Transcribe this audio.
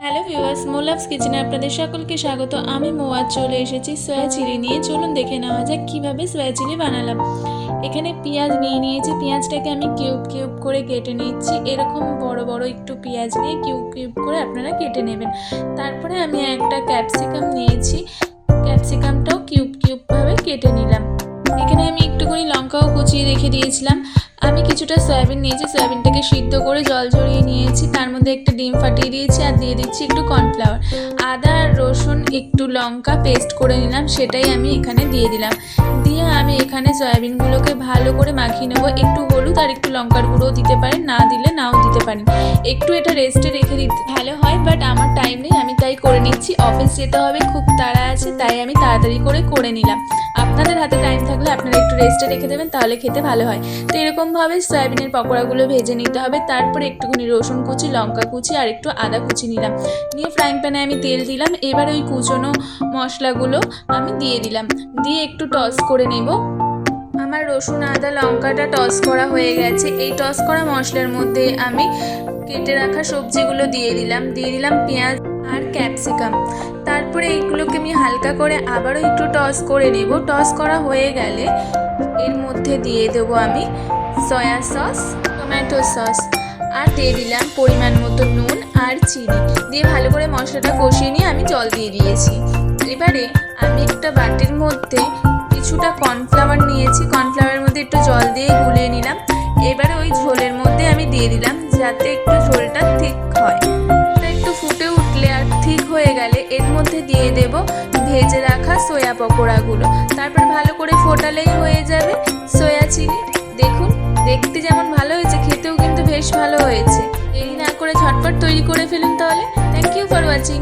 Hello viewers, মোলাভস কিচেনে আপনাদের সকলকে স্বাগত। আমি মোয়াজ চলে এসেছি সয়া চিলি নিয়ে। চলুন দেখে নেওয়া যাক কীভাবে সয়া চিলি বানালাম। এখানে পেঁয়াজ নিয়ে নিয়েছি, পেঁয়াজটাকে আমি কিউব কিউব করে কেটে নিচ্ছি। এরকম বড় বড় একটু পেঁয়াজ নিয়ে কিউব কিউব করে আপনারা কেটে নেবেন। তারপরে আমি একটা ক্যাপসিকাম নিয়েছি, ক্যাপসিকামটাও কিউব কিউবভাবে কেটে নিলাম। এখানে আমি একটুখানি লঙ্কাও কুচিয়ে রেখে দিয়েছিলাম। আমি কিছুটা সয়াবিন নিয়েছি, সয়াবিনটাকে সিদ্ধ করে জল ঝরিয়ে নিয়েছি। তার মধ্যে একটা ডিম ফাটিয়ে দিয়েছি আর দিয়ে দিচ্ছি একটু কর্নফ্লাওয়ার। আদা আর রসুন একটু লঙ্কা পেস্ট করে নিলাম, সেটাই আমি এখানে দিয়ে দিলাম। দিয়ে আমি এখানে সয়াবিনগুলোকে ভালো করে মাখিয়ে নেবো। একটু হলুদ আর একটু লঙ্কার গুঁড়োও দিতে পারেন, না দিলে নাও দিতে পারেন। একটু এটা রেস্টে রেখে দিতে ভালো হয়, বাট আমার টাইম নেই, আমি তাই করে নিচ্ছি। অফিস যেতে হবে, খুব তাড়া আছে, তাই আমি তাড়াতাড়ি করে নিলাম। আপনাদের হাতে টাইম থাকলে আপনারা একটু রেস্টে রেখে দেবেন, তাহলে খেতে ভালো হয়। তো এরকমভাবে সয়াবিনের পকোড়াগুলো ভেজে নিতে হবে। তারপরে একটুখানি রসুন কুচি, লঙ্কা কুচি আর একটু আদা কুচি নিলাম। নিয়ে ফ্রাইং প্যানে আমি তেল দিলাম। এবার ওই কুচনো মশলাগুলো আমি দিয়ে দিলাম, দিয়ে একটু টস করে নেব। আমার রসুন আদা লঙ্কাটা টস করা হয়ে গেছে। এই টস করা মশলার মধ্যে আমি কেটে রাখা সবজিগুলো দিয়ে দিলাম পেঁয়াজ আর ক্যাপসিকাম। তারপরে এইগুলোকে আমি হালকা করে আবারও একটু টস করে নেব। টস করা হয়ে গেলে এর মধ্যে দিয়ে দেবো আমি সয়া সস, টমেটো সস আর দিয়ে দিলাম পরিমাণ মতো নুন আর চিনি। দিয়ে ভালো করে মশলাটা কষিয়ে নিয়ে আমি জল দিয়ে দিয়েছি। এবারে আমি একটা বাটির মধ্যে কিছুটা কর্নফ্লাওয়ার নিয়েছি, কর্নফ্লাওয়ারের মধ্যে একটু জল দিয়ে গুলিয়ে নিলাম। এবারে ওই ঝোলের মধ্যে আমি দিয়ে দিলাম, যাতে একটু ঝোলটা ঠিক হয়। একটু ফুটে উঠলে আর ঠিক হয়ে গেলে এর মধ্যে দিয়ে দেব ভেজে রাখা সয়া পকোড়াগুলো। তারপর ভালো করে ফোটালেই হয়ে যাবে সয়া চিলি। দেখুন, দেখতে যেমন ভালো হয়েছে, খেতেও কিন্তু বেশ ভালো হয়েছে। দেরি না করে ঝটপট তৈরি করে ফেলুন তাহলে। Thank you for watching.